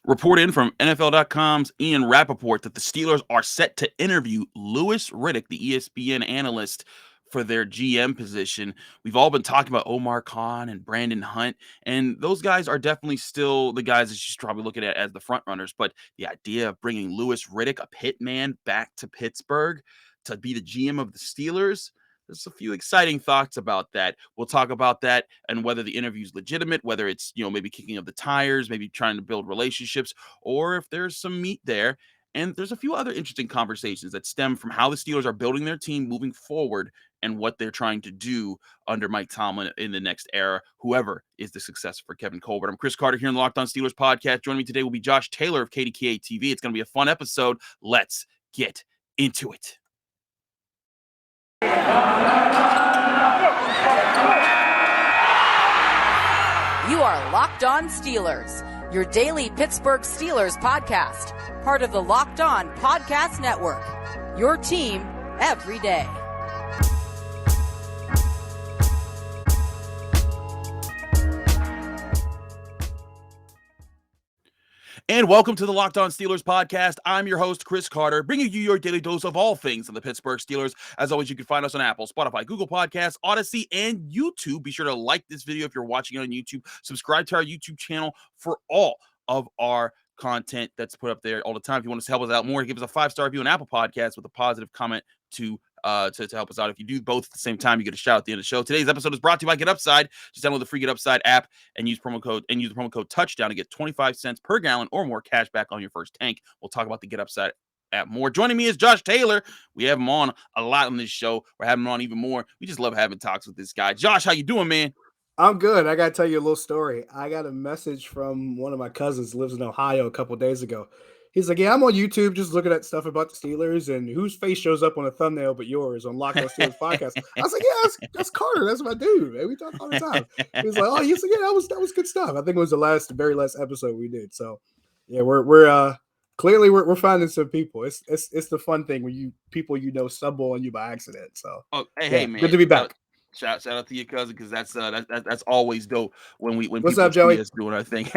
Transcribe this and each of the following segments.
Report in from NFL.com's Ian Rappaport that the Steelers are set to interview Louis Riddick, the ESPN analyst, for their GM position. We've all been talking about Omar Khan and Brandon Hunt, and those guys are definitely still the guys that she's probably looking at as the front runners. But the idea of bringing Louis Riddick, a pit man, back to Pittsburgh to be the GM of the Steelers, there's a few exciting thoughts about that. We'll talk about that and whether the interview is legitimate, whether it's, maybe kicking up the tires, maybe trying to build relationships, or if there's some meat there. And there's a few other interesting conversations that stem from how the Steelers are building their team moving forward and what they're trying to do under Mike Tomlin in the next era, whoever is the successor for Kevin Colbert. I'm Chris Carter here in the Locked On Steelers podcast. Joining me today will be Josh Taylor of KDKA TV. It's going to be a fun episode. Let's get into it. You are Locked On Steelers, your daily Pittsburgh Steelers podcast, part of the Locked On Podcast Network, your team every day. And welcome to the Locked On Steelers podcast. I'm your host, Chris Carter, bringing you your daily dose of all things on the Pittsburgh Steelers. As always, you can find us on Apple, Spotify, Google Podcasts, Odyssey, and YouTube. Be sure to like this video if you're watching it on YouTube. Subscribe to our YouTube channel for all of our content that's put up there all the time. If you want us to help us out more, give us a 5-star review on Apple Podcasts with a positive comment to help us out. If you do both at the same time, you get a shout out at the end of the show. Today's episode is brought to you by Get Upside. Just download the free Get Upside app and use the promo code Touchdown to get 25 cents per gallon or more cash back on your first tank. We'll talk about the Get Upside app more. Joining me is Josh Taylor. We have him on a lot on this show. We're having him on even more. We just love having talks with this guy. Josh, how you doing, man? I'm good. I got to tell you a little story. I got a message from one of my cousins who lives in Ohio a couple of days ago. He's like, yeah, I'm on YouTube just looking at stuff about the Steelers and whose face shows up on a thumbnail but yours on Locked On Steelers podcast. I was like, yeah, that's Carter. That's my dude, man. We talk all the time. He's like, oh, he's like, yeah, that was good stuff. I think it was the very last episode we did. So, yeah, we're clearly we're finding some people. It's the fun thing when people stumble on you by accident. So, hey, man, good to be back. Shout out to your cousin, because that's always dope when What's people up, Joey? see us doing our thing.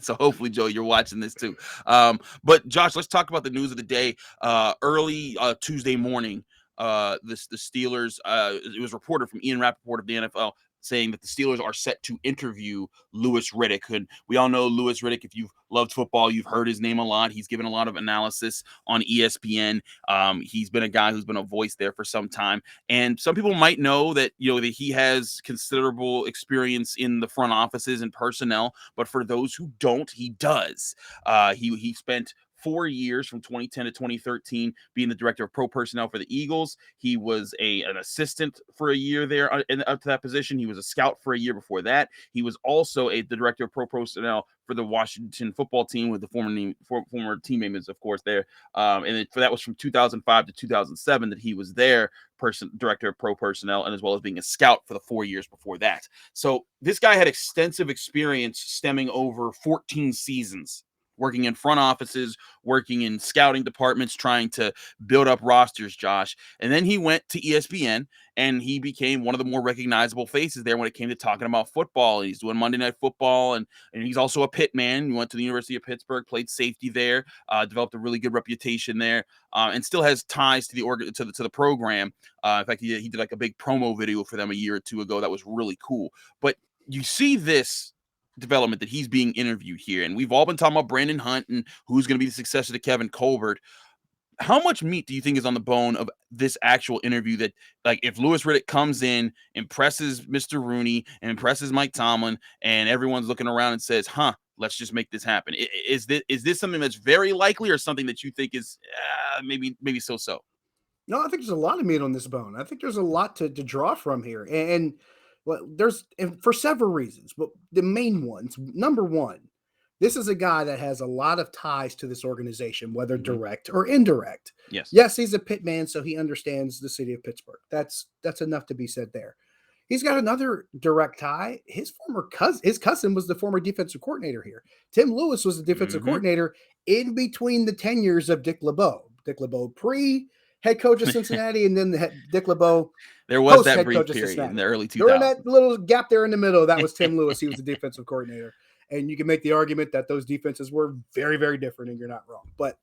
So hopefully, Joey, you're watching this too. But Josh, let's talk about the news of the day. Early Tuesday morning, the Steelers. It was reported from Ian Rappaport of the NFL saying that the Steelers are set to interview Louis Riddick. And we all know Louis Riddick. If you've loved football, you've heard his name a lot. He's given a lot of analysis on ESPN. He's been a guy who's been a voice there for some time. And some people might know that, that he has considerable experience in the front offices and personnel. But for those who don't, he does. He spent 4 years from 2010 to 2013 being the director of pro personnel for the Eagles. He was an assistant for a year there up to that position. He was a scout for a year before that. He was also the director of pro personnel for the Washington football team with the former teammates, of course, there. And that was from 2005 to 2007 that he was their director of pro personnel, and as well as being a scout for the 4 years before that. So this guy had extensive experience stemming over 14 seasons, working in front offices, working in scouting departments, trying to build up rosters, Josh. And then he went to ESPN, and he became one of the more recognizable faces there when it came to talking about football. And he's doing Monday Night Football, and he's also a pit man. He went to the University of Pittsburgh, played safety there, developed a really good reputation there, and still has ties to the program. In fact, he did like a big promo video for them a year or two ago that was really cool. But you see this development that he's being interviewed here, and we've all been talking about Brandon Hunt and who's going to be the successor to Kevin Colbert. How much meat do you think is on the bone of this actual interview? That, like, if Louis Riddick comes in, impresses Mr. Rooney and impresses Mike Tomlin, and everyone's looking around and says, let's just make this happen. Is this something that's very likely, or something that you think is maybe so? No, I think there's a lot of meat on this bone. I think there's a lot to draw from here. And well, and for several reasons, but the main ones, number one, this is a guy that has a lot of ties to this organization, whether direct or indirect. Yes, he's a pit man, so he understands the city of Pittsburgh. That's enough to be said there. He's got another direct tie. His cousin was the former defensive coordinator here. Tim Lewis was the defensive coordinator in between the tenures of Dick LeBeau. Dick LeBeau head coach of Cincinnati, and then Dick LeBeau. There was that brief period in the early 2000s. During that little gap there in the middle, that was Tim Lewis. He was the defensive coordinator. And you can make the argument that those defenses were very, very different, and you're not wrong. But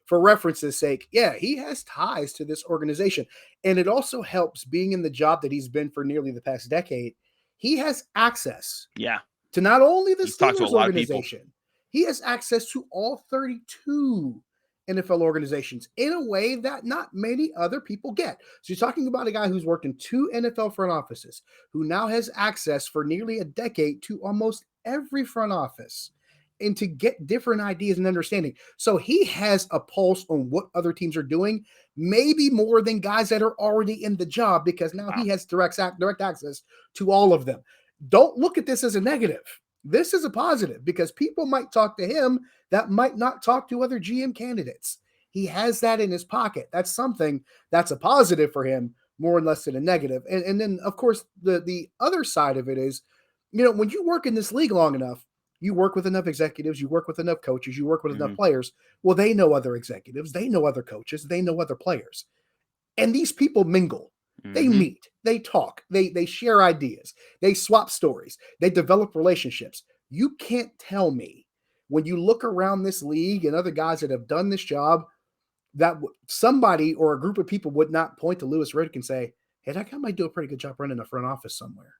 for reference's sake, yeah, he has ties to this organization. And it also helps being in the job that he's been for nearly the past decade. He has access to not only the Steelers organization, he has access to all 32 NFL organizations in a way that not many other people get. So you're talking about a guy who's worked in 2 NFL front offices, who now has access for nearly a decade to almost every front office, and to get different ideas and understanding. So he has a pulse on what other teams are doing, maybe more than guys that are already in the job, because now he has direct access to all of them. Don't look at this as a negative. This is a positive, because people might talk to him that might not talk to other GM candidates. He has that in his pocket. That's something that's a positive for him, more or less than a negative. And then, of course, the other side of it is, when you work in this league long enough, you work with enough executives, you work with enough coaches, you work with enough players. Well, they know other executives, they know other coaches, they know other players. And these people mingle. They meet, they talk, they share ideas, they swap stories, they develop relationships. You can't tell me, when you look around this league and other guys that have done this job, that somebody or a group of people would not point to Louis Riddick and say, hey, that guy might do a pretty good job running a front office somewhere.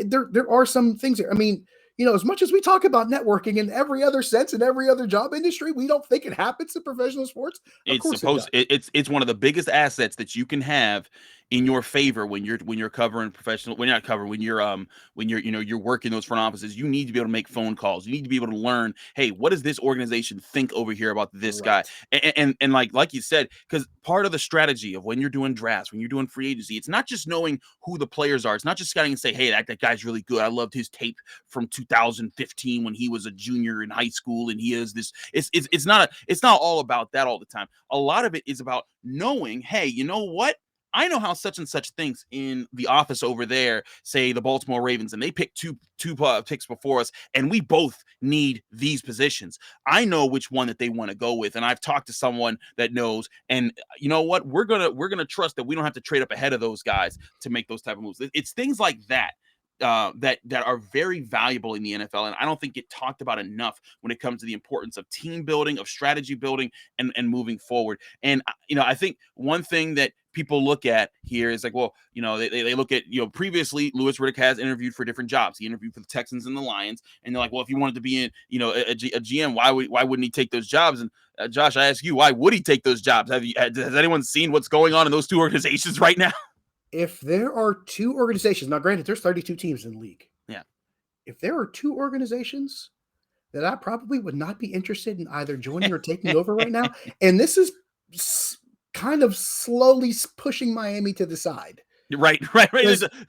There are some things there. I mean, as much as we talk about networking in every other sense in every other job industry, we don't think it happens in professional sports. It's one of the biggest assets that you can have in your favor when you're covering professional, when you're not covering, when you're working those front offices. You need to be able to make phone calls. You need to be able to learn, hey, what does this organization think over here about this guy? And like you said, because part of the strategy of when you're doing drafts, when you're doing free agency, it's not just knowing who the players are. It's not just scouting and say, hey, that guy's really good. I loved his tape from 2015 when he was a junior in high school, and he is this. It's not all about that all the time. A lot of it is about knowing, hey, you know what? I know how such and such thinks in the office over there, say the Baltimore Ravens, and they picked two picks before us, and we both need these positions. I know which one that they want to go with, and I've talked to someone that knows, and you know what? We're gonna trust that we don't have to trade up ahead of those guys to make those type of moves. It's things like that. That are very valuable in the NFL, and I don't think get talked about enough when it comes to the importance of team building, of strategy building, and moving forward. And I think one thing that people look at here is like, well, they look at, previously Louis Riddick has interviewed for different jobs. He interviewed for the Texans and the Lions, and they're like, well, if he wanted to be in, a GM, why wouldn't he take those jobs? And Josh, I ask you, why would he take those jobs? Has anyone seen what's going on in those two organizations right now? If there are 2 organizations, now granted, there's 32 teams in the league. Yeah. If there are 2 organizations that I probably would not be interested in either joining or taking over right now, and this is kind of slowly pushing Miami to the side. Right.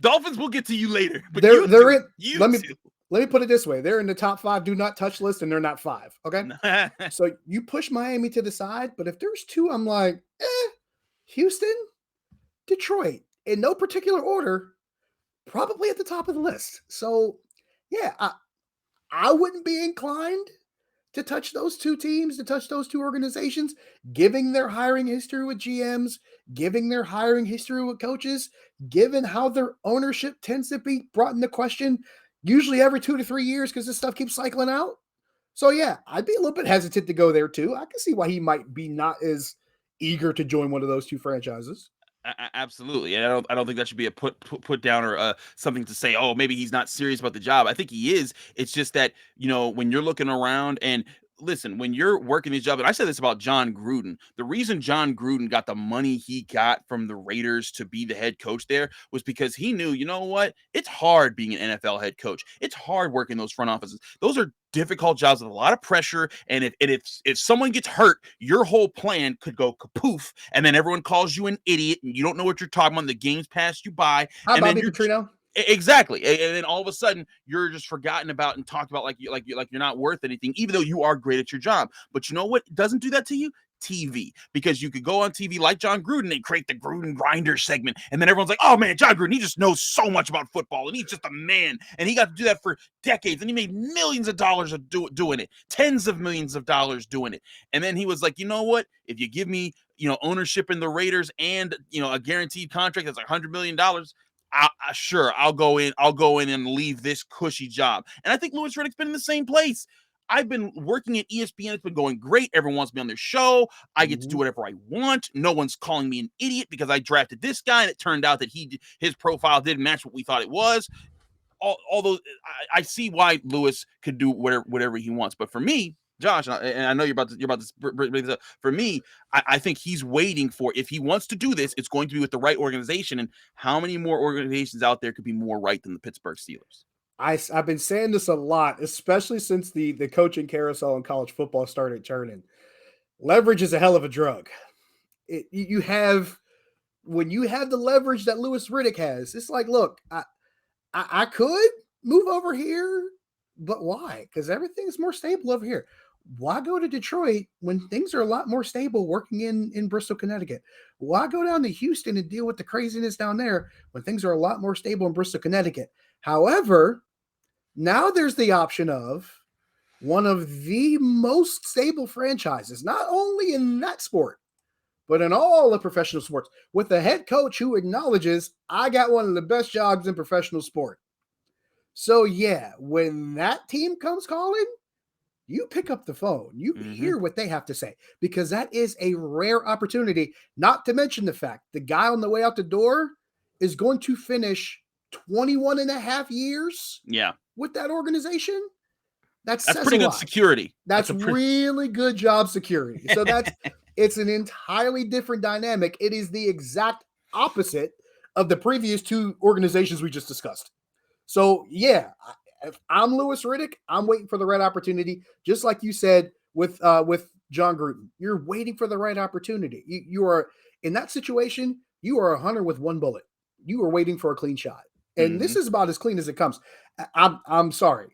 Dolphins will get to you later. But let me put it this way. They're in the top 5 do not touch list, and they're not 5. Okay. So you push Miami to the side, but if there's 2, I'm like, Houston, Detroit, in no particular order, probably at the top of the list. So yeah, I wouldn't be inclined to touch those 2 teams, to touch those 2 organizations, giving their hiring history with GMs, giving their hiring history with coaches, given how their ownership tends to be brought into question usually every 2 to 3 years because this stuff keeps cycling out. So yeah, I'd be a little bit hesitant to go there too. I can see why he might be not as eager to join one of those 2 franchises. Absolutely. And I don't think that should be a put down or something to say, oh, maybe he's not serious about the job. I think he is. It's just that, when you're looking around, and listen, when you're working these jobs, and I said this about John Gruden, the reason John Gruden got the money he got from the Raiders to be the head coach there was because he knew, you know what? It's hard being an NFL head coach. It's hard working those front offices. Those are difficult jobs with a lot of pressure. And if someone gets hurt, your whole plan could go kapoof. And then everyone calls you an idiot and you don't know what you're talking about. The game's passed you by. How about Petrino? Exactly. And then all of a sudden you're just forgotten about and talked about like you're not worth anything, even though you are great at your job. But you know what doesn't do that to you? TV. Because you could go on TV like John Gruden and create the Gruden Grinder segment. And then everyone's like, oh man, John Gruden, he just knows so much about football and he's just a man. And he got to do that for decades. And he made millions of dollars of doing it, tens of millions of dollars doing it. And then he was like, you know what? If you give me, ownership in the Raiders and, a guaranteed contract that's $100 million, sure, I'll go in and leave this cushy job. And I think Louis Riddick's been in the same place. I've been working at ESPN. It's been going great. Everyone wants me on their show. I get to do whatever I want. No one's calling me an idiot because I drafted this guy, and it turned out that his profile didn't match what we thought it was. Although I see why Louis could do whatever he wants. But for me, Josh, and I know you're about to bring this up. For me, I think he's waiting for, if he wants to do this, it's going to be with the right organization. And how many more organizations out there could be more right than the Pittsburgh Steelers? I've been saying this a lot, especially since the coaching carousel in college football started turning. Leverage is a hell of a drug. When you have the leverage that Louis Riddick has, it's like, look, I could move over here, but why? Because everything's more stable over here. Why go to Detroit when things are a lot more stable working in Bristol, Connecticut? Why go down to Houston and deal with the craziness down there when things are a lot more stable in Bristol, Connecticut? However, now there's the option of one of the most stable franchises, not only in that sport, but in all of professional sports, with a head coach who acknowledges, I got one of the best jobs in professional sport. So yeah, when that team comes calling, you pick up the phone, you hear what they have to say, because that is a rare opportunity, not to mention the fact the guy on the way out the door is going to finish 21 and a half years with that organization. That's pretty good security. That's really good job security. So it's an entirely different dynamic. It is the exact opposite of the previous two organizations we just discussed. So yeah, if I'm Louis Riddick, I'm waiting for the right opportunity. Just like you said with John Gruden, you're waiting for the right opportunity. You are in that situation. You are a hunter with one bullet. You are waiting for a clean shot, and this is about as clean as it comes. I'm sorry.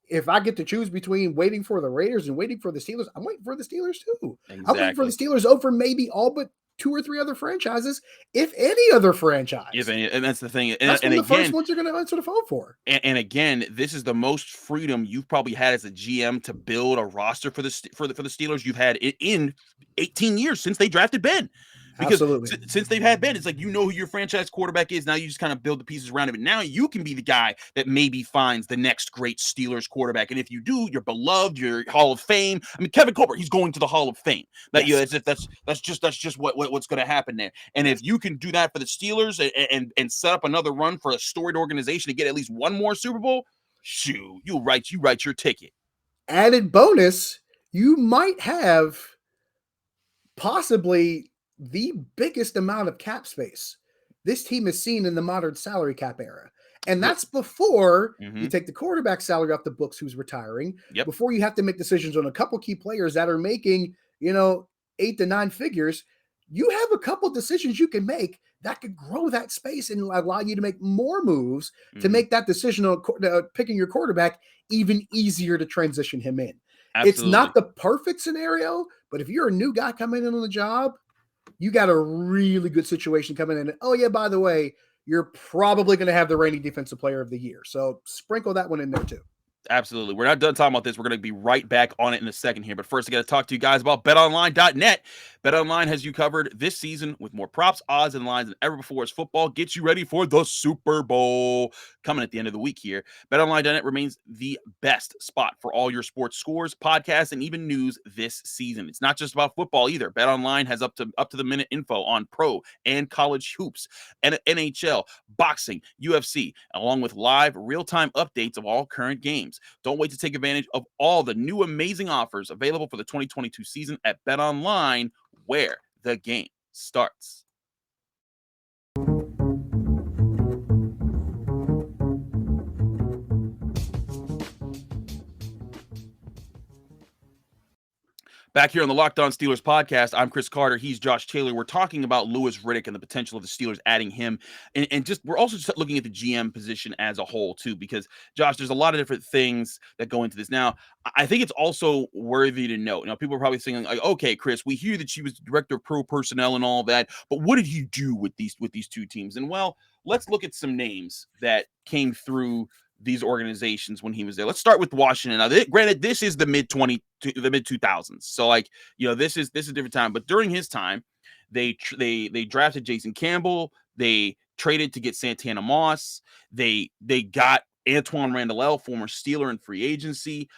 If I get to choose between waiting for the Raiders and waiting for the Steelers, I'm waiting for the Steelers too. Exactly. I'm waiting for the Steelers over maybe all but two or three other franchises, if any other franchise. If any, and that's the thing. And that's and one again, of the first ones you're going to answer the phone for. And again, this is the most freedom you've probably had as a GM to build a roster for the Steelers you've had in 18 years since they drafted Ben. Because since they've had Ben, it's like, you know who your franchise quarterback is. Now you just kind of build the pieces around him. And now you can be the guy that maybe finds the next great Steelers quarterback. And if you do, you're beloved, you're Hall of Fame. I mean, Kevin Colbert, he's going to the Hall of Fame. That's just what's going to happen there. And if you can do that for the Steelers and set up another run for a storied organization to get at least one more Super Bowl, shoo, you write your ticket. Added bonus, you might have possibly the biggest amount of cap space this team has seen in the modern salary cap era. And that's before you take the quarterback salary off the books who's retiring, before you have to make decisions on a couple key players that are making, 8 to 9 figures. You have a couple decisions you can make that could grow that space and allow you to make more moves to make that decision on picking your quarterback even easier to transition him in. Absolutely. It's not the perfect scenario, but if you're a new guy coming in on the job, you got a really good situation coming in. Oh, yeah, by the way, you're probably going to have the reigning defensive player of the year. So sprinkle that one in there too. Absolutely. We're not done talking about this. We're going to be right back on it in a second here. But first, I got to talk to you guys about betonline.net. BetOnline has you covered this season with more props, odds, and lines than ever before as football gets you ready for the Super Bowl coming at the end of the week here. BetOnline.net remains the best spot for all your sports scores, podcasts, and even news this season. It's not just about football either. BetOnline has up to the minute info on pro and college hoops, and NHL, boxing, UFC, along with live real-time updates of all current games. Don't wait to take advantage of all the new amazing offers available for the 2022 season at BetOnline, where the game starts. Back here on the Locked On Steelers podcast, I'm Chris Carter. He's Josh Taylor. We're talking about Louis Riddick and the potential of the Steelers adding him. And just we're also just looking at the GM position as a whole, too, because, Josh, there's a lot of different things that go into this. Now, I think it's also worthy to note. Now, people are probably saying, like, okay, Chris, we hear that she was director of pro personnel and all that, but what did he do with these two teams? And, well, let's look at some names that came through these organizations when he was there. Let's start with Washington. Now, granted, this is the mid 2000s, so this is a different time. But during his time, they drafted Jason Campbell. They traded to get Santana Moss. They got Antoine Randall, former Steeler in free agency.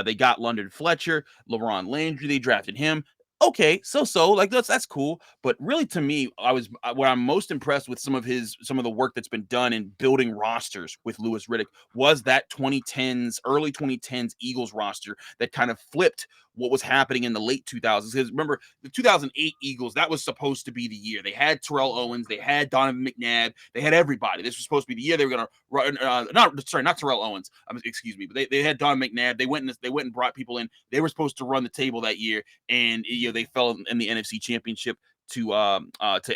They got London Fletcher, LaRon Landry. They drafted him. Okay, so like that's cool, but really to me, what I'm most impressed with some of the work that's been done in building rosters with Louis Riddick was that early 2010s Eagles roster that kind of flipped what was happening in the late 2000s. Because remember, the 2008 Eagles, that was supposed to be the year. They had Terrell Owens, they had Donovan McNabb, they had everybody. This was supposed to be the year they were going to run. Not Terrell Owens. Excuse me, but they had Donovan McNabb. They went and brought people in. They were supposed to run the table that year, and they fell in the NFC Championship to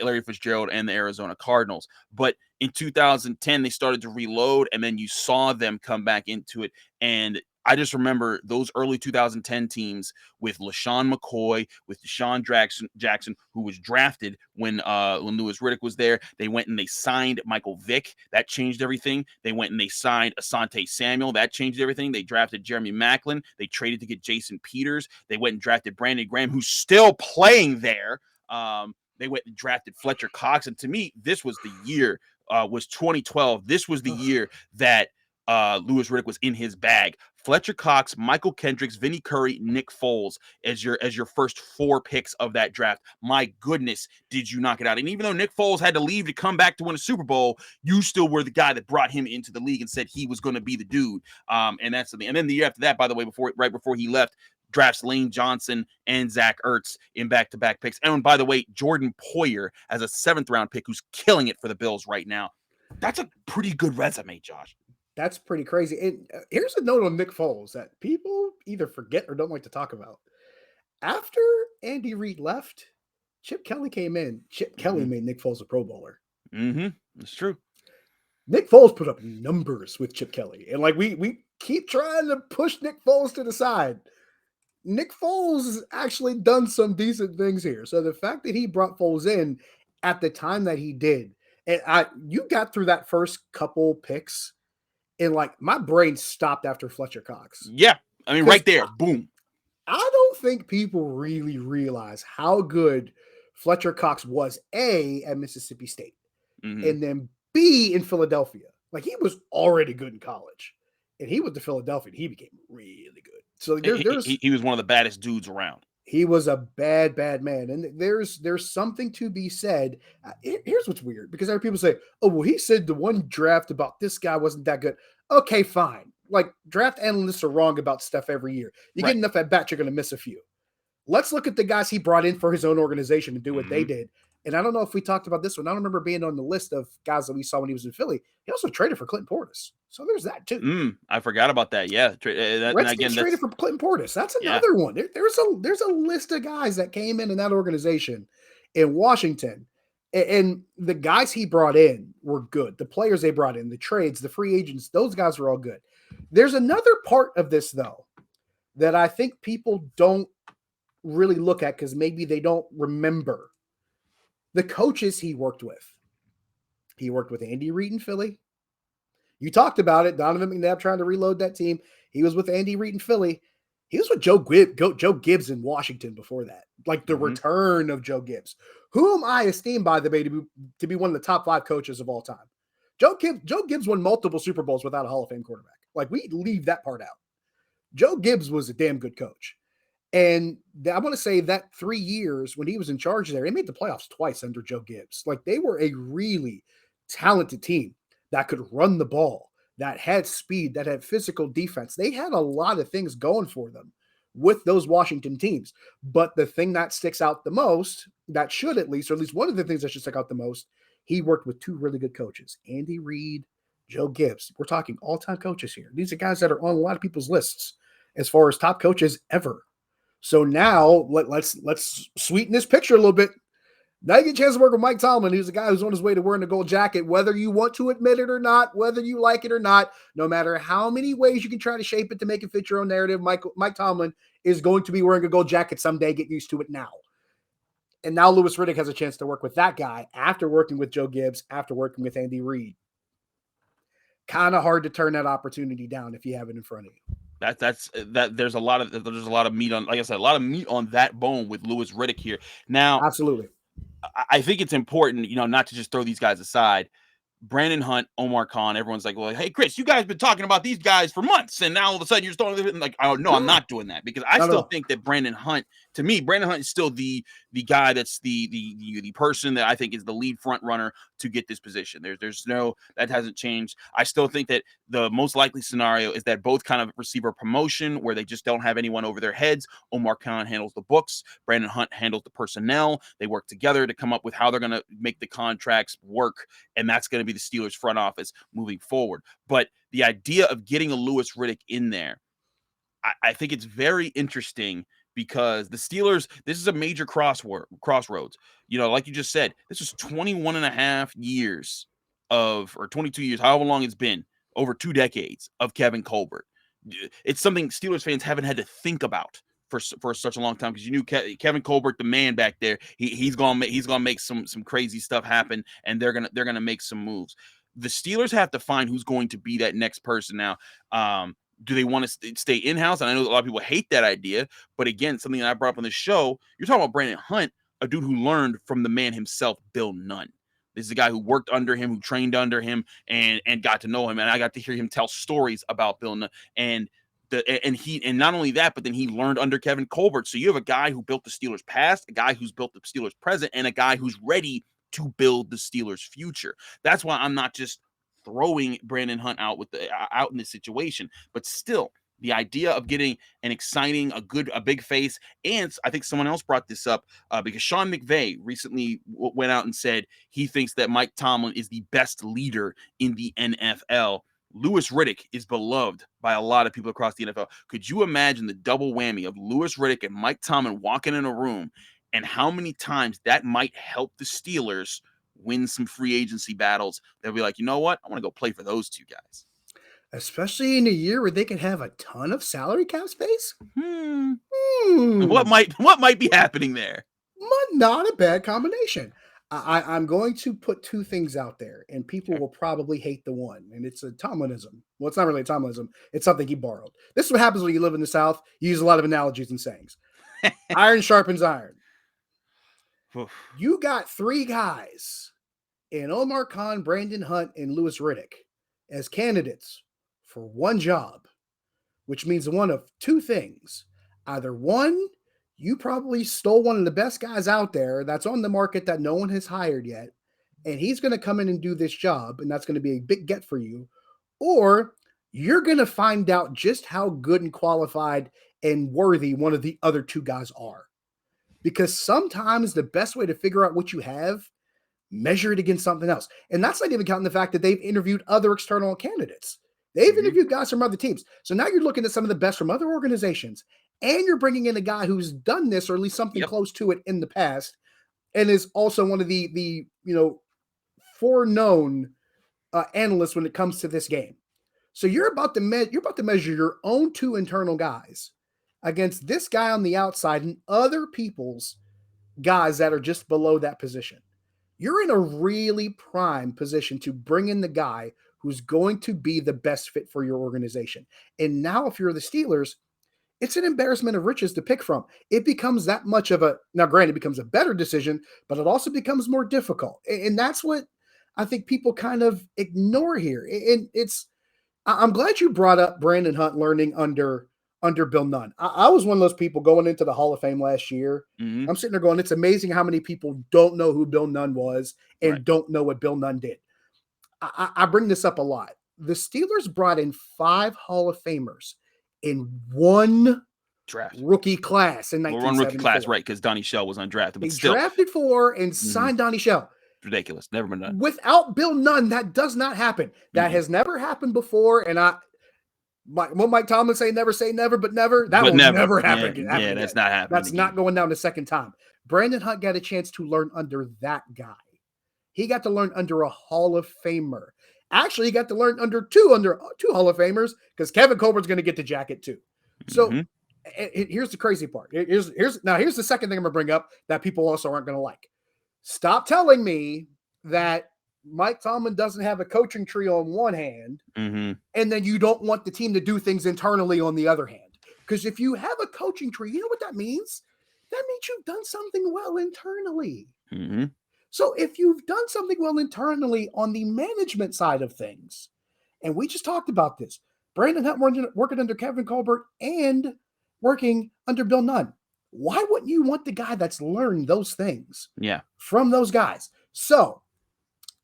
Larry Fitzgerald and the Arizona Cardinals. But in 2010, they started to reload, and then you saw them come back into it. And I just remember those early 2010 teams with LaShawn McCoy, with Deshaun Jackson, who was drafted when Louis Riddick was there. They went and they signed Michael Vick. That changed everything. They went and they signed Asante Samuel. That changed everything. They drafted Jeremy Maclin. They traded to get Jason Peters. They went and drafted Brandon Graham, who's still playing there. They went and drafted Fletcher Cox. And to me, this was the year, was 2012. This was the year that Louis Riddick was in his bag. Fletcher Cox, Michael Kendricks, Vinnie Curry, Nick Foles as your first 4 picks of that draft. My goodness, did you knock it out? And even though Nick Foles had to leave to come back to win a Super Bowl, you still were the guy that brought him into the league and said he was going to be the dude. And that's the thing. And then the year after that, by the way, right before he left, drafts Lane Johnson and Zach Ertz in back-to-back picks. And by the way, Jordan Poyer as a 7th round pick who's killing it for the Bills right now. That's a pretty good resume, Josh. That's pretty crazy. And here's a note on Nick Foles that people either forget or don't like to talk about. After Andy Reid left, Chip Kelly came in. Chip Kelly made Nick Foles a Pro Bowler. That's true. Nick Foles put up numbers with Chip Kelly. And like we keep trying to push Nick Foles to the side. Nick Foles has actually done some decent things here. So the fact that he brought Foles in at the time that he did, and you got through that first couple picks, and like my brain stopped after Fletcher Cox. Yeah. I mean, right there. Boom. I don't think people really realize how good Fletcher Cox was, A, at Mississippi State, and then B, in Philadelphia. Like, he was already good in college, and he went to Philadelphia, and he became really good. So he was one of the baddest dudes around. He was a bad man. And there's something to be said. Here's what's weird, because other people say, oh, well, he said the one draft about this guy wasn't that good. Okay, fine. Like, draft analysts are wrong about stuff every year. You get enough at bat, you're going to miss a few. Let's look at the guys he brought in for his own organization and do what they did. And I don't know if we talked about this one. I don't remember being on the list of guys that we saw when he was in Philly. He also traded for Clinton Portis. So there's that too. I forgot about that. Yeah. Redskins traded for Clinton Portis. That's another one. There's a list of guys that came in that organization in Washington. And the guys he brought in were good. The players they brought in, the trades, the free agents, those guys were all good. There's another part of this, though, that I think people don't really look at because maybe they don't remember. The coaches he worked with. He worked with Andy Reid in Philly. You talked about it. Donovan McNabb trying to reload that team. He was with Andy Reid in Philly. He was with Joe Gibbs in Washington before that. Like the return of Joe Gibbs, whom I esteem, by the way, to be one of the top 5 coaches of all time. Joe Gibbs won multiple Super Bowls without a Hall of Fame quarterback. Like, we leave that part out. Joe Gibbs was a damn good coach. And I want to say that 3 years when he was in charge there, they made the playoffs twice under Joe Gibbs. Like, they were a really talented team that could run the ball, that had speed, that had physical defense. They had a lot of things going for them with those Washington teams. But the thing that sticks out the most, that should at least, or at least one of the things that should stick out the most, he worked with 2 really good coaches, Andy Reid, Joe Gibbs. We're talking all-time coaches here. These are guys that are on a lot of people's lists as far as top coaches ever. So now let's sweeten this picture a little bit. Now you get a chance to work with Mike Tomlin, who's a guy who's on his way to wearing a gold jacket, whether you want to admit it or not, whether you like it or not, no matter how many ways you can try to shape it to make it fit your own narrative, Mike Tomlin is going to be wearing a gold jacket someday. Get used to it now. And now Louis Riddick has a chance to work with that guy after working with Joe Gibbs, after working with Andy Reid. Kind of hard to turn that opportunity down if you have it in front of you. There's a lot of meat on, like I said, a lot of meat on that bone with Louis Riddick here. Now, absolutely. I think it's important, not to just throw these guys aside. Brandon Hunt, Omar Khan, everyone's like, well, hey, Chris, you guys been talking about these guys for months, and now all of a sudden you're starting to like, oh no, I'm not doing that, because I still think that Brandon Hunt is still the guy that's the person that I think is the lead front runner to get this position. There's no, that hasn't changed. I still think that the most likely scenario is that both kind of receive a promotion where they just don't have anyone over their heads. Omar Khan handles the books, Brandon Hunt handles the personnel. They work together to come up with how they're going to make the contracts work, and that's going to be the Steelers front office moving forward. But the idea of getting a Louis Riddick in there, I think it's very interesting, because the Steelers, this is a major crossroads. Like you just said, this is 21 and a half years or 22 years, however long it's been, over 2 decades of Kevin Colbert. It's something Steelers fans haven't had to think about for such a long time, because you knew Kevin Colbert, the man back there, he's gonna make some crazy stuff happen, and they're gonna make some moves. The Steelers have to find who's going to be that next person now. Do they want to stay in-house? And I know a lot of people hate that idea, but again, something that I brought up on the show, you're talking about Brandon Hunt, a dude who learned from the man himself, Bill Nunn. This is a guy who worked under him, who trained under him, and got to know him. And I got to hear him tell stories about Bill Nunn. And not only that, but then he learned under Kevin Colbert. So you have a guy who built the Steelers past, a guy who's built the Steelers present, and a guy who's ready to build the Steelers future. That's why I'm not just throwing Brandon Hunt out in this situation, but still, the idea of getting an exciting, a big face. And I think someone else brought this up, because Sean McVay recently went out and said he thinks that Mike Tomlin is the best leader in the NFL. Louis Riddick is beloved by a lot of people across the NFL. Could you imagine the double whammy of Louis Riddick and Mike Tomlin walking in a room, and how many times that might help the Steelers win some free agency battles? They'll be like, you know what? I want to go play for those two guys. Especially in a year where they can have a ton of salary cap space. What might be happening there? Not a bad combination. I'm going to put 2 things out there, and people will probably hate the one, and it's a Tomlinism. Well, it's not really a Tomlinism. It's something he borrowed. This is what happens when you live in the South. You use a lot of analogies and sayings. Iron sharpens iron. You got 3 guys in Omar Khan, Brandon Hunt, and Louis Riddick as candidates for one job, which means one of 2 things. Either one, you probably stole one of the best guys out there that's on the market that no one has hired yet, and he's going to come in and do this job, and that's going to be a big get for you. Or you're going to find out just how good and qualified and worthy one of the other 2 guys are. Because sometimes the best way to figure out what you have, measure it against something else. And that's not even counting the fact that they've interviewed other external candidates. They've interviewed guys from other teams. So now you're looking at some of the best from other organizations, and you're bringing in a guy who's done this, or at least something close to it in the past, and is also one of the foreknown analysts when it comes to this game. So you're about to measure your own 2 internal guys against this guy on the outside and other people's guys that are just below that position. You're in a really prime position to bring in the guy who's going to be the best fit for your organization. And now if you're the Steelers, it's an embarrassment of riches to pick from. It becomes that much of now granted, it becomes a better decision, but it also becomes more difficult. And that's what I think people kind of ignore here. And I'm glad you brought up Brandon Hunt learning under Bill Nunn. I was one of those people going into the Hall of Fame last year. I'm sitting there going, it's amazing how many people don't know who Bill Nunn was and don't know what Bill Nunn did. I bring this up a lot. The Steelers brought in 5 Hall of Famers in one draft rookie class in 1974. One rookie class, right, because Donnie Shell was undrafted. But they still drafted 4 and signed Donnie Shell. Ridiculous. Never been done. Without Bill Nunn, that does not happen. That has never happened before. And what Mike Tomlin say never, but never. That will never happen. Yeah, that's not happening. That's not going down the second time. Brandon Hunt got a chance to learn under that guy. He got to learn under a Hall of Famer. Actually, he got to learn under two Hall of Famers, because Kevin Colbert's going to get the jacket too. So here's the crazy part. Here's the second thing I'm going to bring up that people also aren't going to like. Stop telling me that Mike Tomlin doesn't have a coaching tree on one hand, and then you don't want the team to do things internally on the other hand. Because if you have a coaching tree, you know what that means? That means you've done something well internally. So if you've done something well internally on the management side of things, and we just talked about this, Brandon Hunt working under Kevin Colbert and working under Bill Nunn, why wouldn't you want the guy that's learned those things from those guys? So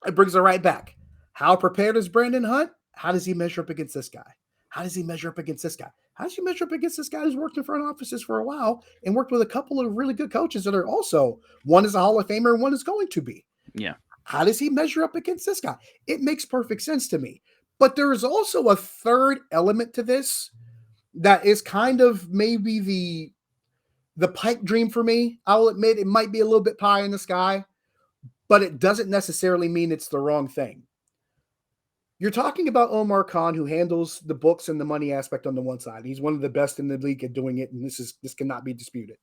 it brings it right back. How prepared is Brandon Hunt? How does he measure up against this guy? How does he measure up against this guy? How does he measure up against this guy who's worked in front offices for a while and worked with a couple of really good coaches that are also, one is a Hall of Famer and one is going to be? Yeah. How does he measure up against this guy? It makes perfect sense to me. But there is also a third element to this that is kind of maybe the pipe dream for me. I'll admit it might be a little bit pie in the sky, but it doesn't necessarily mean it's the wrong thing. You're talking about Omar Khan, who handles the books and the money aspect on the one side. He's one of the best in the league at doing it, and this cannot be disputed.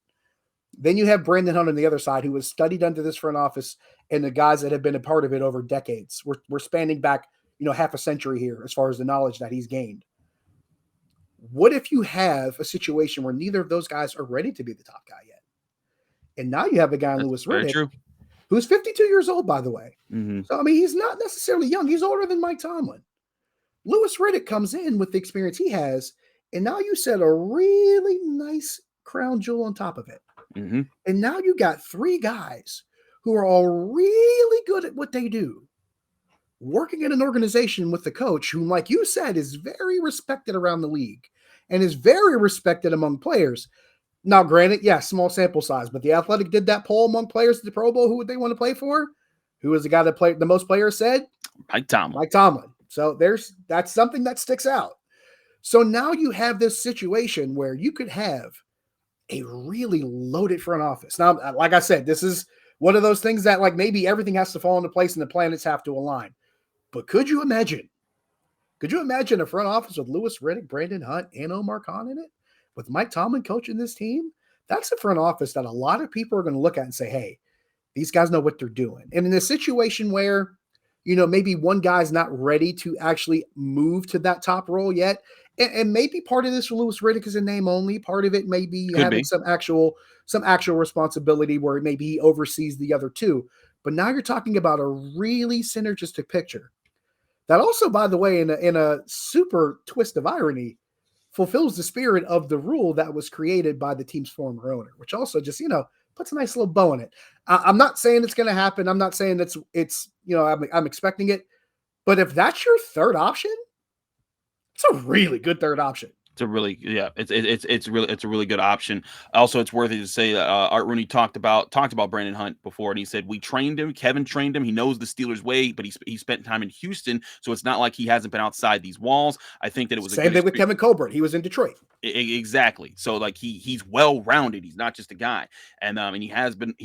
Then you have Brandon Hunt on the other side, who has studied under this front office and the guys that have been a part of it over decades. We're spanning back, half a century here as far as the knowledge that he's gained. What if you have a situation where neither of those guys are ready to be the top guy yet? And now you have a guy in Louis Riddick, who's 52 years old, by the way. Mm-hmm. So, he's not necessarily young. He's older than Mike Tomlin. Louis Riddick comes in with the experience he has, and now you set a really nice crown jewel on top of it. Mm-hmm. And now you got three guys who are all really good at what they do, working in an organization with the coach who, like you said, is very respected around the league and is very respected among players. Now, granted, small sample size, but the Athletic did that poll among players at the Pro Bowl. Who would they want to play for? Who was the guy that played the most players said? Mike Tomlin. So that's something that sticks out. So now you have this situation where you could have a really loaded front office. Now, like I said, this is one of those things that maybe everything has to fall into place and the planets have to align. But could you imagine a front office with Louis Riddick, Brandon Hunt, and Omar Khan in it? With Mike Tomlin coaching this team? That's a front office that a lot of people are going to look at and say, hey, these guys know what they're doing. And in a situation where, maybe one guy's not ready to actually move to that top role yet, and maybe part of this for Louis Riddick is a name only. Part of it may be having some actual responsibility where maybe he oversees the other two. But now you're talking about a really synergistic picture that also, by the way, in a super twist of irony, fulfills the spirit of the rule that was created by the team's former owner, which also just, puts a nice little bow in it. I'm not saying it's going to happen. I'm not saying it's I'm expecting it. But if that's your third option, it's a really good third option. It's a really, it's a really good option. Also, it's worthy to say that Art Rooney talked about Brandon Hunt before, and he said we trained him. Kevin trained him. He knows the Steelers way, but he spent time in Houston, so it's not like he hasn't been outside these walls. I think that it was same thing with Kevin Colbert. He was in Detroit. Exactly. So he's well rounded. He's not just a guy, and he's been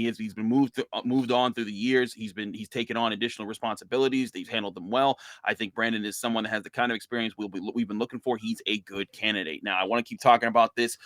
moved on through the years. He's taken on additional responsibilities. He's handled them well. I think Brandon is someone that has the kind of experience we've been looking for. He's a good candidate. Now, I want to keep talking about this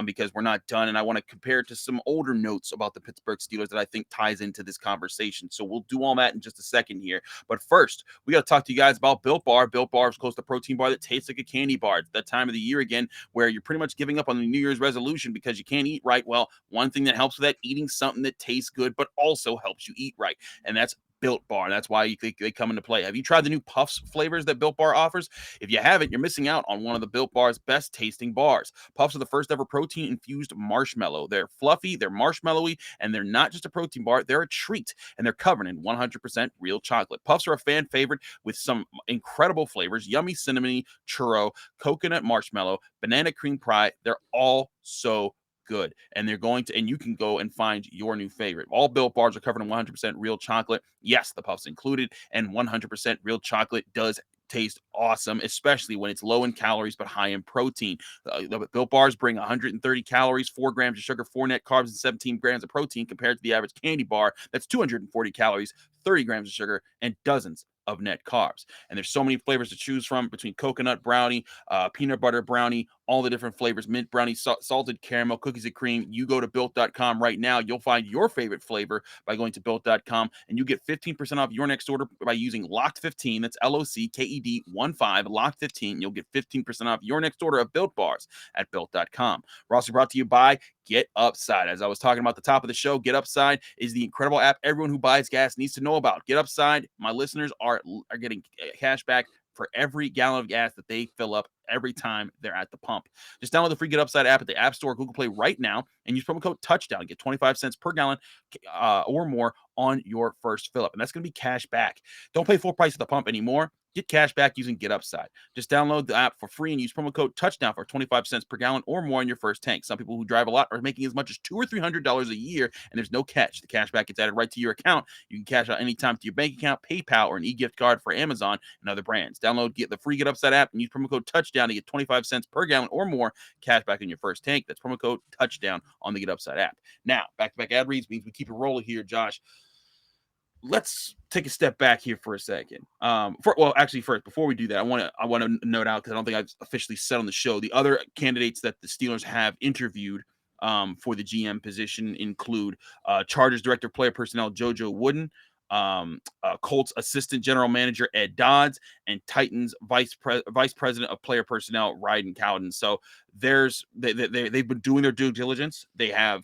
because we're not done, and I want to compare it to some older notes about the Pittsburgh Steelers that I think ties into this conversation. So we'll do all that in just a second here. But first, we got to talk to you guys about Built Bar. Built Bar is close to protein bar that tastes like a candy bar. It's that time of the year again where you're pretty much giving up on the New Year's resolution because you can't eat right. Well, one thing that helps with that, eating something that tastes good but also helps you eat right, and that's Built Bar. That's why they come into play. Have you tried the new Puffs flavors that Built Bar offers? If you haven't, you're missing out on one of the Built Bar's best tasting bars. Puffs are the first ever protein infused marshmallow. They're fluffy, they're marshmallowy, and they're not just a protein bar, they're a treat, and they're covered in 100% real chocolate. Puffs are a fan favorite with some incredible flavors: yummy cinnamony churro, coconut marshmallow, banana cream pie. They're all so good, and you can go and find your new favorite. All Built Bars are covered in 100% real chocolate. Yes, the Puffs included, and 100% real chocolate does taste awesome, especially when it's low in calories but high in protein. The Built Bars bring 130 calories, 4 grams of sugar, 4 net carbs, and 17 grams of protein compared to the average candy bar that's 240 calories, 30 grams of sugar, and dozens of net carbs. And there's so many flavors to choose from, between coconut brownie, peanut butter brownie, all the different flavors, mint brownie, salted caramel, cookies and cream. You go to built.com right now. You'll find your favorite flavor by going to built.com, and you get 15% off your next order by using Locked15. That's LOCKED 15, Locked15. You'll get 15% off your next order of Built Bars at built.com. We're also brought to you by Get Upside. As I was talking about at the top of the show, Get Upside is the incredible app everyone who buys gas needs to know about. Get Upside, my listeners are getting cash back for every gallon of gas that they fill up every time they're at the pump. Just download the free Get Upside app at the App Store or Google Play right now and use promo code TOUCHDOWN. Get 25 cents per gallon or more on your first fill up. And that's going to be cash back. Don't pay full price at the pump anymore. Get cash back using Get Upside. Just download the app for free and use promo code TOUCHDOWN for 25 cents per gallon or more on your first tank. Some people who drive a lot are making as much as $200 or $300 a year, and there's no catch. The cash back gets added right to your account. You can cash out anytime to your bank account, PayPal, or an e-gift card for Amazon and other brands. Download the free Get Upside app and use promo code TOUCHDOWN to get 25 cents per gallon or more cash back on your first tank. That's promo code TOUCHDOWN on the Get Upside app. Now, back-to-back ad reads means we keep it rolling here, Josh. Let's take a step back here for a second. First, before we do that, I want to note out, because I don't think I've officially said on the show, the other candidates that the Steelers have interviewed for the GM position include Chargers Director of Player Personnel JoJo Wooden, Colts Assistant General Manager Ed Dodds, and Titans Vice President of Player Personnel Ryden Cowden. So they've been doing their due diligence. They have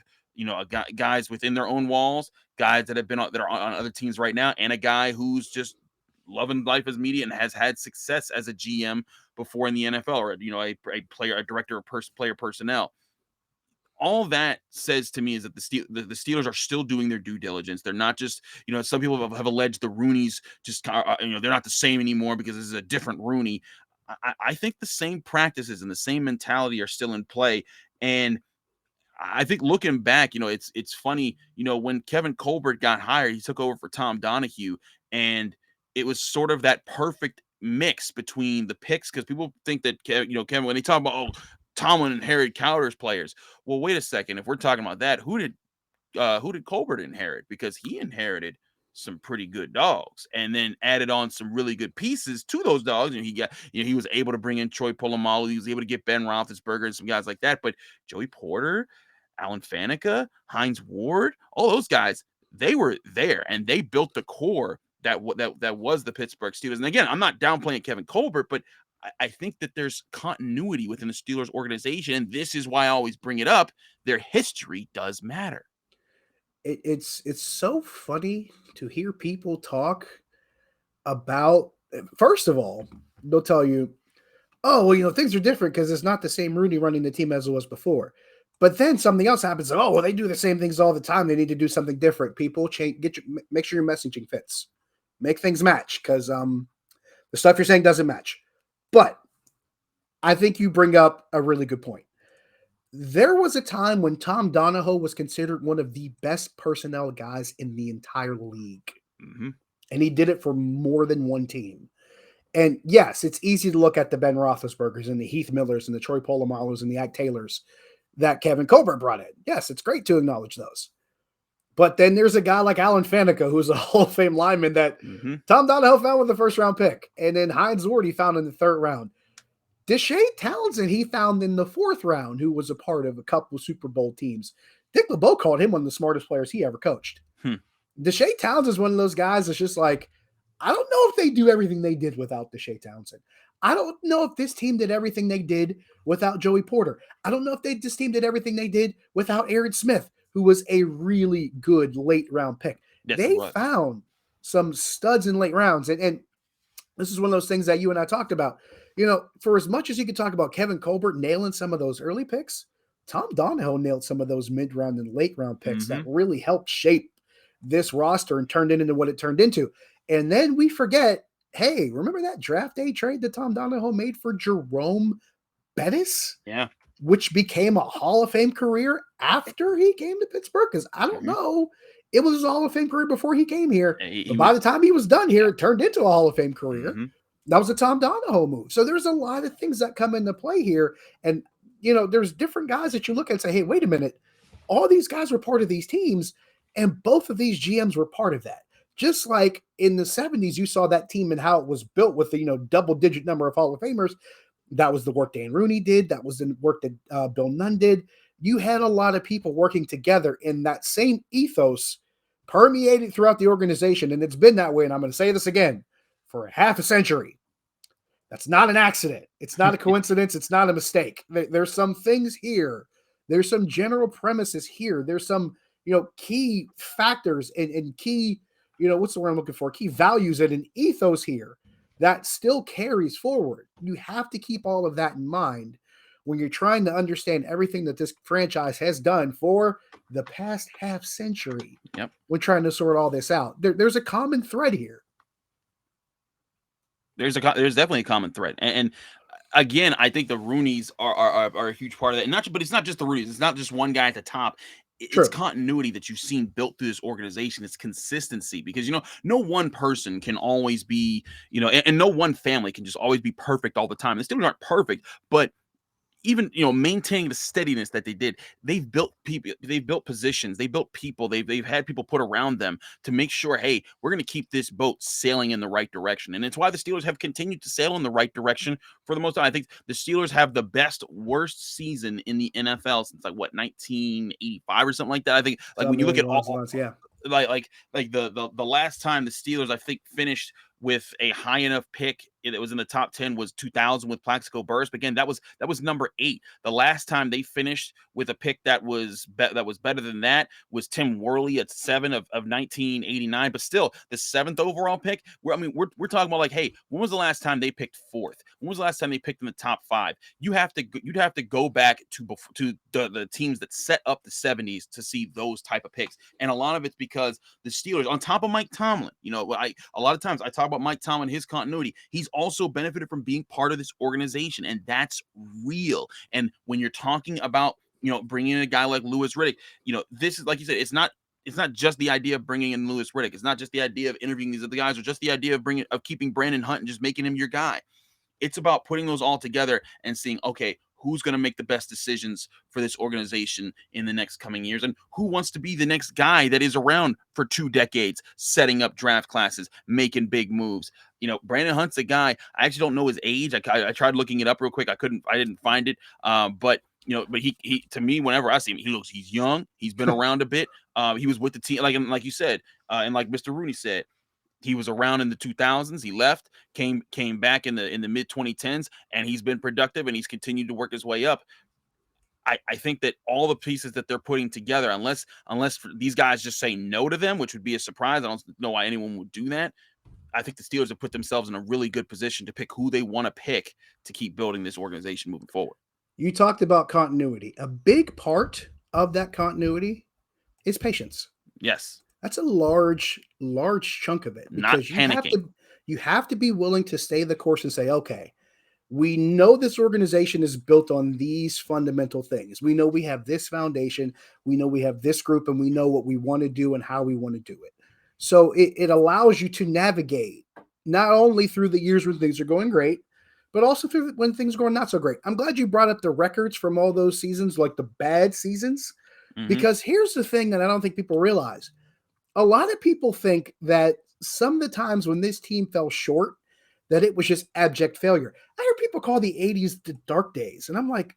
guys within their own walls, guys that are on other teams right now, and a guy who's just loving life as media and has had success as a GM before in the NFL, or a director of player personnel. All that says to me is that the Steelers are still doing their due diligence. They're not just, some people have alleged the Rooneys just, they're not the same anymore because this is a different Rooney. I think the same practices and the same mentality are still in play. And I think looking back, it's funny, when Kevin Colbert got hired, he took over for Tom Donahue, and it was sort of that perfect mix between the picks, because people think that, Kevin, when they talk about, Tomlin inherited Cowder's players. Well, wait a second. If we're talking about that, who did Colbert inherit? Because he inherited some pretty good dogs and then added on some really good pieces to those dogs. And he was able to bring in Troy Polamalu. He was able to get Ben Roethlisberger and some guys like that. But Joey Porter, Alan Faneca, Hines Ward, all those guys, they were there and they built the core that was the Pittsburgh Steelers. And again, I'm not downplaying Kevin Colbert, but I think that there's continuity within the Steelers organization, and this is why I always bring it up. Their history does matter. It's so funny to hear people talk about, first of all, they'll tell you, oh, well, things are different because it's not the same Rooney running the team as it was before. But then something else happens. Oh, well, they do the same things all the time. They need to do something different. People change. Make sure your messaging fits. Make things match, because the stuff you're saying doesn't match. But I think you bring up a really good point. There was a time when Tom Donahoe was considered one of the best personnel guys in the entire league. Mm-hmm. And he did it for more than one team. And yes, it's easy to look at the Ben Roethlisbergers and the Heath Millers and the Troy Polomalus and the Ike Taylors that Kevin Colbert brought in. Yes, it's great to acknowledge those. But then there's a guy like Alan Faneca, who's a Hall of Fame lineman that Tom Donahoe found with the first-round pick. And then Hines Ward he found in the third round. Deshae Townsend he found in the fourth round, who was a part of a couple of Super Bowl teams. Dick LeBeau called him one of the smartest players he ever coached. Deshae Townsend is one of those guys that's just like, I don't know if they do everything they did without Deshae Townsend. I don't know if this team did everything they did without Joey Porter. I don't know if this team did everything they did without Aaron Smith, who was a really good late-round pick. Yes, they found some studs in late rounds. And this is one of those things that you and I talked about. For as much as you could talk about Kevin Colbert nailing some of those early picks, Tom Donahoe nailed some of those mid-round and late-round picks that really helped shape this roster and turned it into what it turned into. And then we forget, hey, remember that draft day trade that Tom Donahoe made for Jerome Bettis? Yeah. Which became a Hall of Fame career after he came to Pittsburgh? Because I don't know. It was a Hall of Fame career before he came here. But by the time he was done here, it turned into a Hall of Fame career. That was a Tom Donahoe move. So there's a lot of things that come into play here. And, there's different guys that you look at and say, hey, wait a minute. All these guys were part of these teams, and both of these GMs were part of that. Just like in the 70s, you saw that team and how it was built with the, double-digit number of Hall of Famers. That was the work Dan Rooney did. That was the work that Bill Nunn did. You had a lot of people working together, and that same ethos permeated throughout the organization, and it's been that way, and I'm going to say this again, for half a century. That's not an accident. It's not a coincidence. It's not a mistake. There's some things here. There's some general premises here. There's some, key factors and key, what's the word I'm looking for? Key values and an ethos here that still carries forward. You have to keep all of that in mind when you're trying to understand everything that this franchise has done for the past half century. Yep. When trying to sort all this out. There's a common thread here. There's definitely a common thread, and again, I think the Rooneys are a huge part of that. But it's not just the Rooneys. It's not just one guy at the top. It's continuity that you've seen built through this organization. It's consistency, because no one person can always be, and no one family can just always be perfect all the time. The Steelers aren't perfect, but even maintaining the steadiness that they did, they've built people, they've built positions, they built people, they've had people put around them to make sure, hey, we're going to keep this boat sailing in the right direction. And it's why the Steelers have continued to sail in the right direction for the most time. I think the Steelers have the worst season in the NFL since 1985 or something like that. I think when you look at the last time the Steelers, I think, finished with a high enough pick that was in the top 10 was 2000 with Plaxico Burress. But again, that was number 8. The last time they finished with a pick that was better than that was Tim Worley at 7 of 1989. But still, the 7th overall pick. We're talking about hey, when was the last time they picked 4th? When was the last time they picked in the top 5? You'd have to go back to the teams that set up the 70s to see those type of picks. And a lot of it's because the Steelers, on top of Mike Tomlin, a lot of times I talk about Mike Tomlin, his continuity. He's also benefited from being part of this organization, and that's real. And when you're talking about bringing in a guy like Louis Riddick, this is, like you said, it's not just the idea of bringing in Louis Riddick. It's not just the idea of interviewing these other guys, or just the idea of keeping Brandon Hunt and just making him your guy. It's about putting those all together and seeing, okay, who's going to make the best decisions for this organization in the next coming years, and who wants to be the next guy that is around for 2 decades, setting up draft classes, making big moves. Brandon Hunt's a guy. I actually don't know his age. I tried looking it up real quick. I didn't find it. But he to me, whenever I see him, he's young. He's been around a bit. He was with the team, like you said, and like Mr. Rooney said, he was around in the 2000s. He left, came back in the mid 2010s, and he's been productive, and he's continued to work his way up. I think that all the pieces that they're putting together, unless these guys just say no to them, which would be a surprise. I don't know why anyone would do that. I think the Steelers have put themselves in a really good position to pick who they want to pick to keep building this organization moving forward. You talked about continuity. A big part of that continuity is patience. Yes. That's a large chunk of it. Because you have to be willing to stay the course and say, okay, we know this organization is built on these fundamental things. We know we have this foundation. We know we have this group, and we know what we want to do and how we want to do it. So it allows you to navigate not only through the years when things are going great, but also through when things are going not so great. I'm glad you brought up the records from all those seasons, like the bad seasons, because here's the thing that I don't think people realize. A lot of people think that some of the times when this team fell short, that it was just abject failure. I hear people call the 80s the dark days, and I'm like,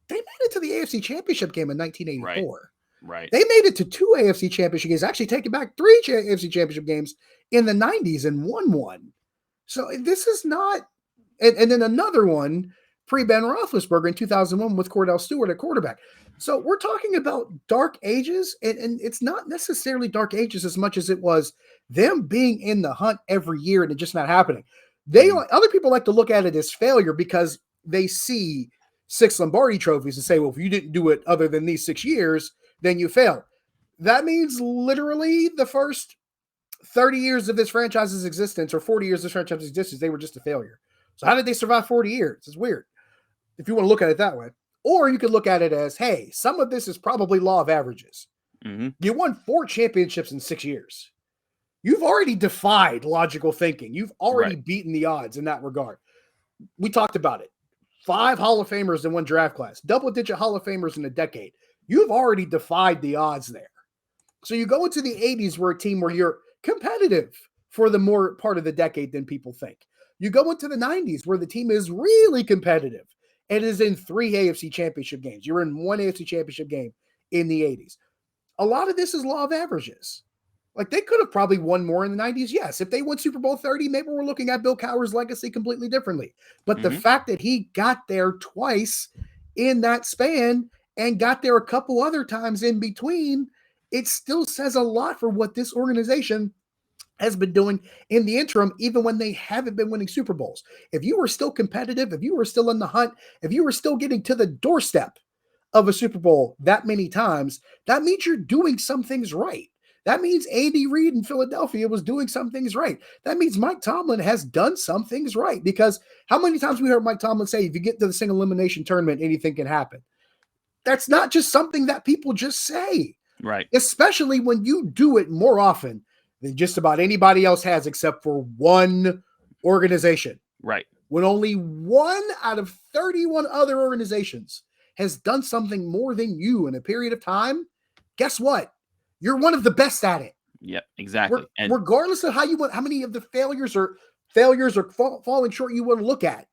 they made it to the AFC Championship game in 1984. Right. They made it to 2 AFC Championship games, actually taking back 3 AFC Championship games in the 90s and won one. So this is not – and then another one pre-Ben Roethlisberger in 2001 with Cordell Stewart at quarterback. So we're talking about dark ages, and it's not necessarily dark ages as much as it was them being in the hunt every year and it just not happening. Other people like to look at it as failure because they see 6 Lombardi trophies and say, well, if you didn't do it other than these 6 years – then you fail. That means literally the first 30 years of this franchise's existence, or 40 years of this franchise's existence, they were just a failure. So how did they survive 40 years? It's weird if you want to look at it that way. Or you could look at it as, hey, some of this is probably law of averages. You won 4 championships in 6 years. You've already defied logical thinking. You've already beaten the odds in that regard. We talked about it. 5 Hall of Famers in one draft class, double-digit Hall of Famers in a decade. You've already defied the odds there. So you go into the 80s, where a team where you're competitive for the more part of the decade than people think. You go into the 90s where the team is really competitive and is in 3 AFC championship games. You're in 1 AFC championship game in the 80s. A lot of this is law of averages. Like, they could have probably won more in the 90s. Yes, if they won Super Bowl 30, maybe we're looking at Bill Cowher's legacy completely differently. But the fact that he got there twice in that span and got there a couple other times in between, it still says a lot for what this organization has been doing in the interim, even when they haven't been winning Super Bowls. If you were still competitive, if you were still in the hunt, if you were still getting to the doorstep of a Super Bowl that many times, that means you're doing some things right. That means Andy Reid in Philadelphia was doing some things right. That means Mike Tomlin has done some things right, because how many times we heard Mike Tomlin say, if you get to the single elimination tournament, anything can happen. That's not just something that people just say. Right. Especially when you do it more often than just about anybody else has, except for one organization. Right. When only 1 out of 31 other organizations has done something more than you in a period of time, guess what? You're one of the best at it. Yep, exactly. And regardless of how many of the failures or falling short you want to look at,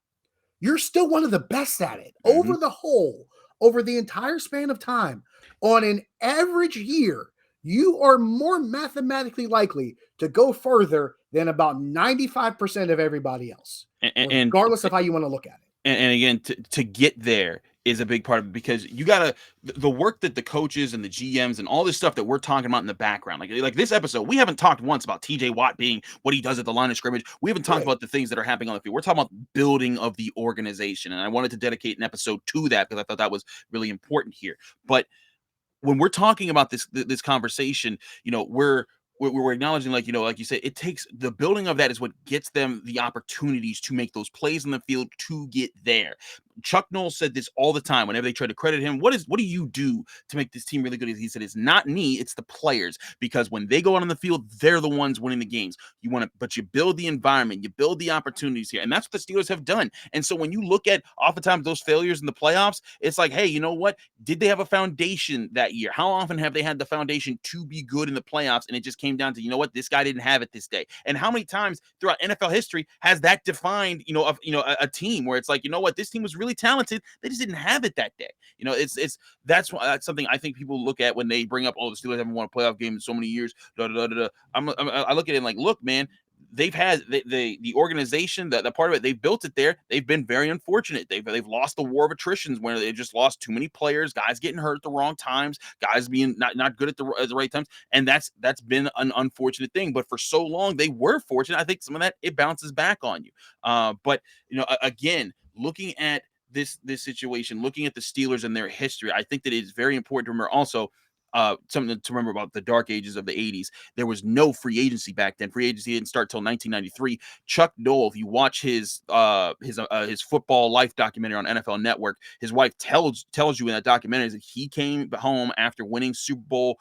you're still one of the best at it. Over the whole, over the entire span of time, on an average year, you are more mathematically likely to go further than about 95% of everybody else, regardless of how you want to look at it. And again, to get there is a big part of it, because you gotta, the work that the coaches and the GMs and all this stuff that we're talking about in the background, like this episode, we haven't talked once about TJ Watt being what he does at the line of scrimmage. We haven't talked about the things that are happening on the field. We're talking about building of the organization, and I wanted to dedicate an episode to that because I thought that was really important here. But when we're talking about this conversation, we're acknowledging, like you said, it takes the building of that is what gets them the opportunities to make those plays on the field to get there. Chuck Noll said this all the time whenever they try to credit him. What do you do to make this team really good? He said, it's not me, it's the players, because when they go out on the field, they're the ones winning the games. But you build the environment, you build the opportunities here, and that's what the Steelers have done. And so when you look at oftentimes those failures in the playoffs, it's like, hey, you know what? Did they have a foundation that year? How often have they had the foundation to be good in the playoffs? And it just came down to, you know what, this guy didn't have it this day. And how many times throughout NFL history has that defined, a team where it's like, you know what, this team was really talented, they just didn't have it that day. That's something I think people look at when they bring up, oh, the Steelers haven't won a playoff game in so many years. I look at it and like, look, man, they've had the organization, that part of it, they've built it there. They've been very unfortunate. They've lost the war of attritions where they just lost too many players, guys getting hurt at the wrong times, guys being not good at the right times, and that's been an unfortunate thing. But for so long they were fortunate. I think some of that, it bounces back on you. But again, looking at this situation, looking at the Steelers and their history, I think that it is very important to remember also something to remember about the dark ages of the 80s. There was no free agency back then. Free agency didn't start till 1993. Chuck Noll, if you watch his football life documentary on NFL Network, his wife tells you in that documentary that he came home after winning Super Bowl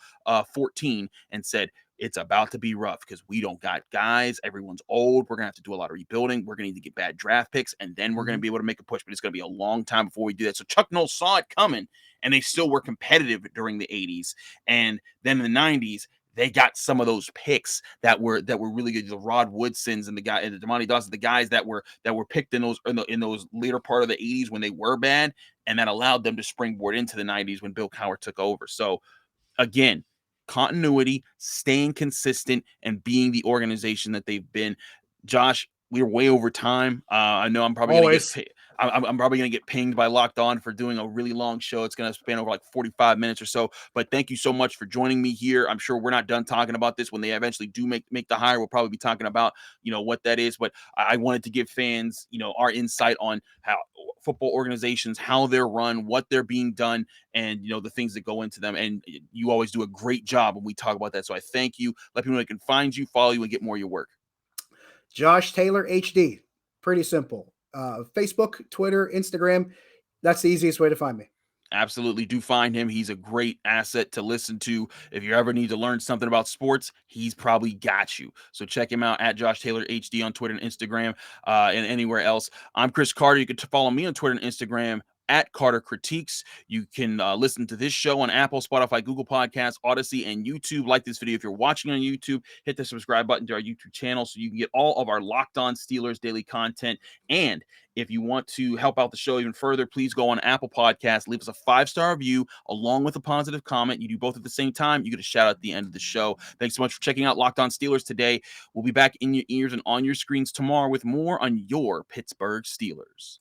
14 and said, it's about to be rough because we don't got guys. Everyone's old. We're going to have to do a lot of rebuilding. We're going to need to get bad draft picks, and then we're going to be able to make a push, but it's going to be a long time before we do that. So Chuck Noll saw it coming, and they still were competitive during the 80s. And then in the 90s, they got some of those picks that were really good. The Rod Woodsons and the Demonte Dawson, the guys that were picked in those later part of the 80s when they were bad, and that allowed them to springboard into the 90s when Bill Cowher took over. So again, continuity, staying consistent, and being the organization that they've been. Josh, we're way over time. I know I'm probably going to get I'm probably going to get pinged by Locked On for doing a really long show. It's going to span over like 45 minutes or so. But thank you so much for joining me here. I'm sure we're not done talking about this. When they eventually do make the hire, we'll probably be talking about, what that is. But I wanted to give fans, our insight on how football organizations, how they're run, what they're being done, and, the things that go into them. And you always do a great job when we talk about that. So I thank you. Let people know they can find you, follow you, and get more of your work. Josh Taylor HD. Pretty simple. Facebook, Twitter, Instagram. That's the easiest way to find me. Absolutely. Do find him. He's a great asset to listen to. If you ever need to learn something about sports, he's probably got you. So check him out at Josh Taylor HD on Twitter and Instagram, and anywhere else. I'm Chris Carter. You can follow me on Twitter and Instagram at Carter Critiques. You can listen to this show on Apple, Spotify, Google Podcasts, Odyssey, and YouTube. Like this video if you're watching on YouTube. Hit the subscribe button to our YouTube channel so you can get all of our Locked On Steelers daily content. And if you want to help out the show even further, please go on Apple Podcasts, leave us a 5-star review along with a positive comment. You do both at the same time, you get a shout out at the end of the show. Thanks so much for checking out Locked On Steelers today. We'll be back in your ears and on your screens tomorrow with more on your Pittsburgh Steelers.